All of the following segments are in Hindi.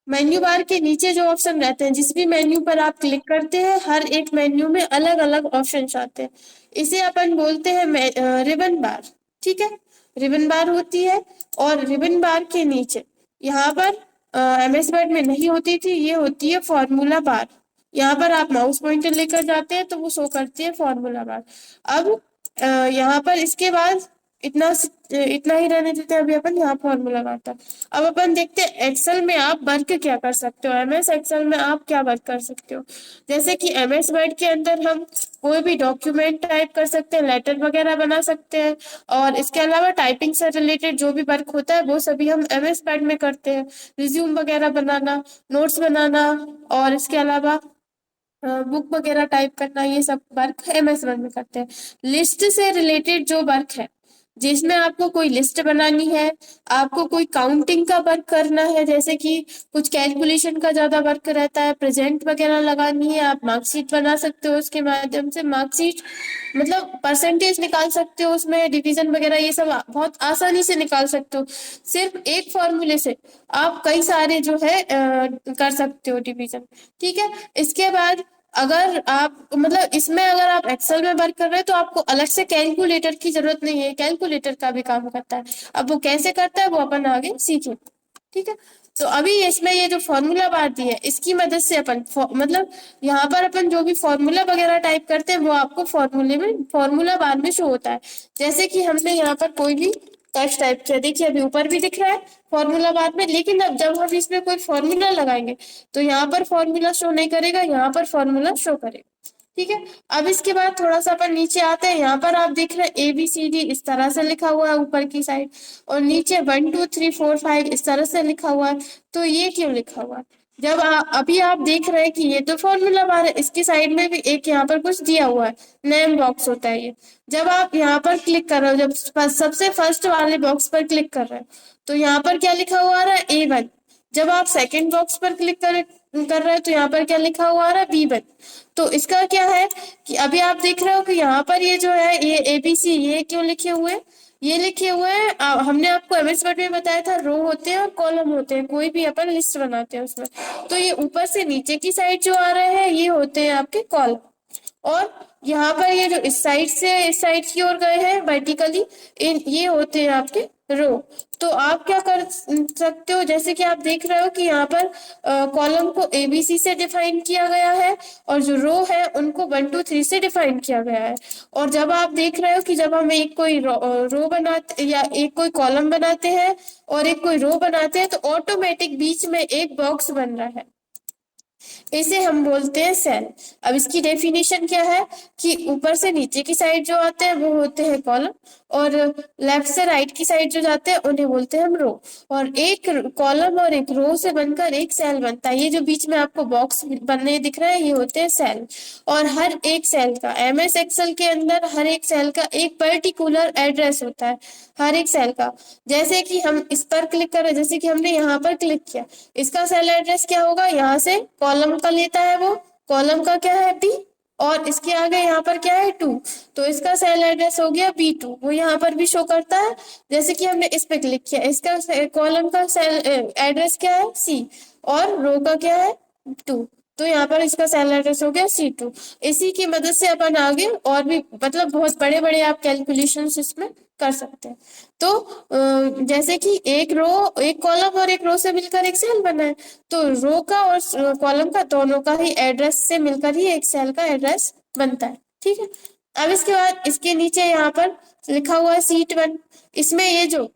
मेन्यू बार के नीचे जो ऑप्शन रहते हैं, जिस भी मेन्यू पर आप क्लिक करते हैं, हर एक मेन्यू में अलग अलग ऑप्शन आते हैं। इसे अपन बोलते हैं रिबन बार। ठीक है, रिबन बार होती है। और रिबन बार के नीचे यहाँ पर MS वर्ड में नहीं होती थी, ये होती है फॉर्मूला बार। यहाँ पर आप माउस पॉइंटर लेकर जाते हैं तो वो शो करती है फॉर्मूला बार। अब यहाँ पर इसके बाद इतना इतना ही रहने देते हैं। अभी अपन यहाँ फॉर्मूला बार था। अब अपन देखते हैं एक्सेल में आप वर्क क्या कर सकते हो। MS एक्सेल में आप क्या वर्क कर सकते हो, जैसे कि MS वर्ड के अंदर हम कोई भी डॉक्यूमेंट टाइप कर सकते हैं, लेटर वगैरह बना सकते हैं। और इसके अलावा टाइपिंग से रिलेटेड जो भी वर्क होता है वो सभी हम MS वर्ड में करते हैं। रिज्यूम वगैरह बनाना, नोट्स बनाना, और इसके अलावा बुक वगैरह टाइप करना, ये सब वर्क MS वर्ड में करते हैं। लिस्ट से रिलेटेड जो वर्क है, जिसमें आपको कोई लिस्ट बनानी है, आपको कोई काउंटिंग का वर्क करना है, जैसे कि कुछ कैलकुलेशन का ज्यादा वर्क रहता है, प्रेजेंट वगैरह लगानी है, आप मार्कशीट बना सकते हो उसके माध्यम से। मार्कशीट मतलब परसेंटेज निकाल सकते हो, उसमें डिवीजन वगैरह ये सब बहुत आसानी से निकाल सकते हो। सिर्फ एक फॉर्मूले से आप कई सारे जो है कर सकते हो डिवीजन। ठीक है, इसके बाद अगर आप मतलब इसमें अगर आप एक्सेल में वर्क कर रहे हो तो आपको अलग से कैलकुलेटर की जरूरत नहीं है, कैलकुलेटर का भी काम करता है। अब वो कैसे करता है वो अपन आगे सीखें। ठीक है, तो अभी इसमें ये जो फॉर्मूला बार दी है, इसकी मदद से अपन मतलब यहाँ पर अपन जो भी फॉर्मूला वगैरह टाइप करते हैं वो आपको फॉर्मूले में फॉर्मूला बार में शो होता है। जैसे कि हमने यहाँ पर कोई भी टेक्स्ट टाइप किया, देखिए अभी ऊपर भी दिख रहा है फॉर्मूला बार में, लेकिन अब जब हम इसमें कोई फॉर्मूला लगाएंगे तो यहाँ पर फॉर्मूला शो नहीं करेगा, यहाँ पर फॉर्मूला शो करेगा। ठीक है, अब इसके बाद थोड़ा सा अपन नीचे आते हैं। यहाँ पर आप देख रहे हैं ABCD इस तरह से लिखा हुआ है ऊपर की साइड, और नीचे 1 2 3 4 5 इस तरह से लिखा हुआ है। तो ये क्यों लिखा हुआ है? जब अभी आप देख रहे हैं कि ये तो फॉर्मूला बार है, इसकी साइड में भी एक यहाँ पर कुछ दिया हुआ है, नेम बॉक्स होता है ये। जब आप यहाँ पर क्लिक कर रहे हो, जब सबसे फर्स्ट वाले बॉक्स पर क्लिक कर रहे हो, तो यहाँ पर क्या लिखा हुआ आ रहा है A1। जब आप सेकंड बॉक्स पर क्लिक कर रहे हो तो यहाँ पर क्या लिखा हुआ आ रहा है B1। तो इसका क्या है कि अभी आप देख रहे हो कि यहाँ पर ये जो है ये ABC, ये क्यों लिखे हुए हैं? ये लिखे हुए हैं हमने आपको MS वर्ड में बताया था, रो होते हैं और कॉलम होते हैं, कोई भी अपन लिस्ट बनाते हैं उसमें। तो ये ऊपर से नीचे की साइड जो आ रहे हैं ये होते हैं आपके कॉलम। और यहाँ पर ये जो इस साइड से इस साइड की ओर गए हैं वर्टिकली, इन ये होते हैं आपके रो। तो आप क्या कर सकते हो, जैसे कि आप देख रहे हो कि यहाँ पर कॉलम को ABC से डिफाइन किया गया है, और जो रो है उनको 1 2 3 से डिफाइन किया गया है। और जब आप देख रहे हो कि जब हम एक कोई रो बनाते या एक कोई कॉलम बनाते हैं और एक कोई रो बनाते हैं, तो ऑटोमेटिक बीच में एक बॉक्स बन रहा है, इसे हम बोलते हैं सेल। अब इसकी डेफिनेशन क्या है कि ऊपर से नीचे की साइड जो आते हैं वो होते हैं कॉलम, और लेफ्ट से राइट की साइड जो जाते हैं उन्हें बोलते हैं हम रो। और एक कॉलम और एक रो से बनकर एक सेल बनता है। ये जो बीच में आपको बॉक्स बनने दिख रहा है ये होते हैं सेल। और हर एक सेल का MS एक्सेल के अंदर हर एक सेल का एक पर्टिकुलर एड्रेस होता है, हर एक सेल का। जैसे कि हम इस पर क्लिक करें, जैसे कि हमने यहाँ पर क्लिक किया, इसका सेल एड्रेस क्या होगा, यहाँ से कॉलम का लेता है वो, कॉलम का क्या है B, और इसके आगे यहाँ पर क्या है 2, तो इसका सेल एड्रेस हो गया B2, वो यहाँ पर भी शो करता है। जैसे कि हमने इस पे क्लिक किया, इसका कॉलम का सेल एड्रेस क्या है C, और रो का क्या है 2, तो यहाँ पर इसका सेल एड्रेस हो गया C2। इसी की मदद से अपन आगे और भी मतलब बहुत बड़े बड़े आप कैलकुलेशंस इसमें कर सकते हैं। तो जैसे कि एक रो, एक कॉलम और एक रो से मिलकर एक सेल बना है, तो रो का और कॉलम का दोनों का ही एड्रेस से मिलकर ही एक सेल का एड्रेस बनता है। ठीक है, अब इसके बाद इसके नीचे यहाँ पर लिखा हुआ है Sheet 1। इसमें ये जो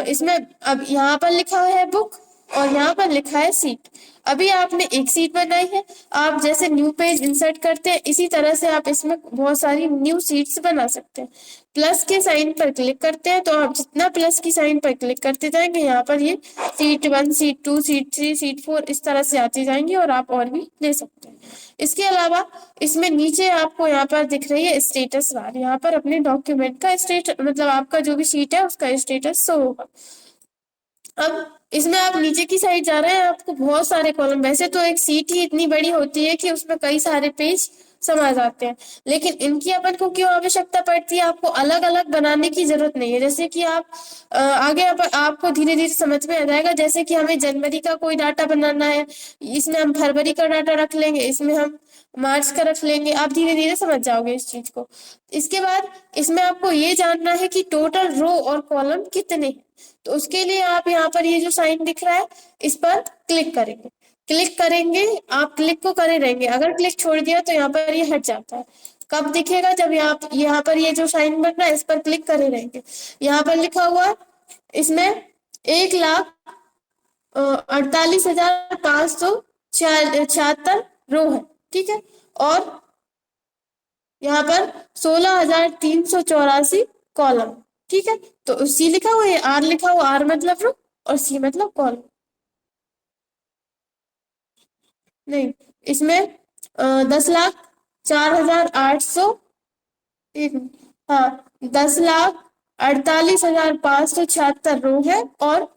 इसमें अब यहाँ पर लिखा है बुक और यहाँ पर लिखा है सीट। अभी आपने एक सीट बनाई है, आप जैसे न्यू पेज इंसर्ट करते हैं इसी तरह से आप इसमें बहुत सारी न्यू सीट्स बना सकते हैं। प्लस के साइन पर क्लिक करते हैं तो आप जितना प्लस की साइन पर क्लिक करते जाएंगे यहाँ पर ये Sheet 1 Sheet 2 Sheet 3 Sheet 4 इस तरह से आती जाएंगी, और आप और भी ले सकते हैं। इसके अलावा इसमें नीचे आपको यहाँ पर दिख रही है स्टेटस बार, यहाँ पर अपने डॉक्यूमेंट का स्टेटस मतलब आपका जो भी शीट है उसका स्टेटस शो होगा। अब इसमें आप नीचे की साइड जा रहे हैं, आपको बहुत सारे कॉलम, वैसे तो एक सीट ही इतनी बड़ी होती है कि उसमें कई सारे पेज समा जाते हैं, लेकिन इनकी अपन को क्यों आवश्यकता पड़ती है, आपको अलग अलग बनाने की जरूरत नहीं है। जैसे कि आप आगे आपको धीरे धीरे समझ में आ जाएगा। जैसे कि हमें जनवरी का कोई डाटा बनाना है, इसमें हम फरवरी का डाटा रख लेंगे, इसमें हम मार्च का रख लेंगे, आप धीरे धीरे समझ जाओगे इस चीज को। इसके बाद इसमें आपको ये जानना है कि टोटल रो और कॉलम कितने हैं। तो उसके लिए आप यहाँ पर ये जो साइन दिख रहा है, इस पर क्लिक करेंगे। क्लिक करेंगे, आप क्लिक को करे रहेंगे, अगर क्लिक छोड़ दिया तो यहाँ पर ये हट जाता है। कब दिखेगा, जब आप यहाँ पर ये जो साइन बन रहा है इस पर क्लिक करे रहेंगे। यहाँ पर लिखा हुआ है, इसमें 1,48,576 रो है, ठीक है। और यहाँ पर 16,384 कॉलम, ठीक है। तो सी लिखा हुआ है, आर लिखा हुआ, आर मतलब रो और सी मतलब कॉलम। नहीं, इसमें 10,04,800, एक मिनट, हाँ, 10,48,576 रो है और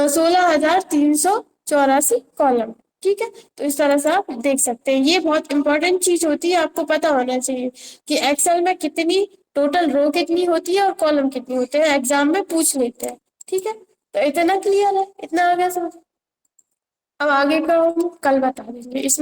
16,384 कॉलम, ठीक है। तो इस तरह से आप देख सकते हैं, ये बहुत इंपॉर्टेंट चीज होती है, आपको पता होना चाहिए कि एक्सेल में कितनी टोटल रो कितनी होती है और कॉलम कितनी होते हैं, एग्जाम में पूछ लेते हैं, ठीक है। तो इतना क्लियर है, इतना आ गया समझ। अब आगे का हम कल बता देंगे। इसमें